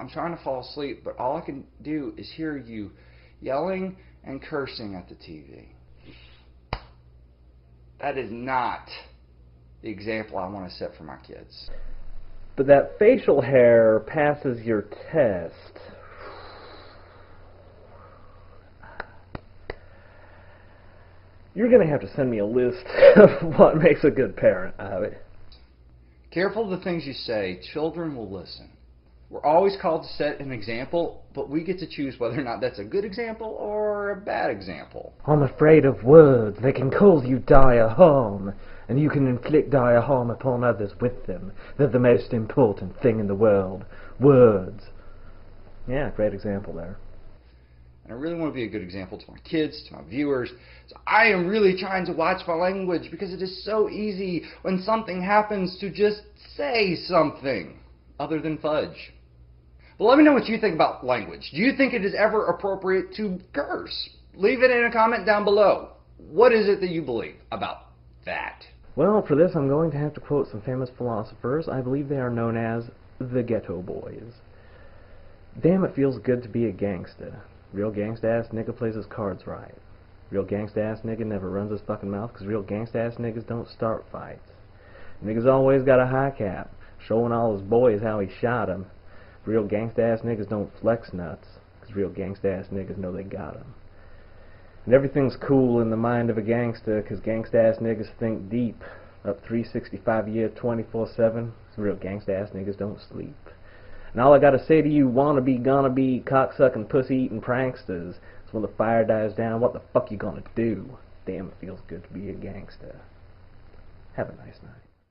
I'm trying to fall asleep, but all I can do is hear you yelling and cursing at the TV. That is not the example I want to set for my kids. But that facial hair passes your test. You're going to have to send me a list of what makes a good parent, Abby. Careful of the things you say. Children will listen. We're always called to set an example, but we get to choose whether or not that's a good example or a bad example. I'm afraid of words. They can cause you dire harm, and you can inflict dire harm upon others with them. They're the most important thing in the world. Words. Yeah, great example there. And I really want to be a good example to my kids, to my viewers. So I am really trying to watch my language because it is so easy when something happens to just say something other than fudge. But let me know what you think about language. Do you think it is ever appropriate to curse? Leave it in a comment down below. What is it that you believe about that? Well, for this I'm going to have to quote some famous philosophers. I believe they are known as the Ghetto Boys. Damn, it feels good to be a gangsta. Real gangsta-ass nigga plays his cards right. Real gangsta-ass nigga never runs his fucking mouth because real gangsta-ass niggas don't start fights. Niggas always got a high cap, showing all his boys how he shot him. Real gangsta-ass niggas don't flex nuts because real gangsta-ass niggas know they got him. And everything's cool in the mind of a gangsta because gangsta-ass niggas think deep. Up 365 year 24/7. Real gangsta-ass niggas don't sleep. And all I gotta say to you wannabe, gonna be, cocksucking, pussy-eating pranksters is when the fire dies down, what the fuck you gonna do? Damn, it feels good to be a gangster. Have a nice night.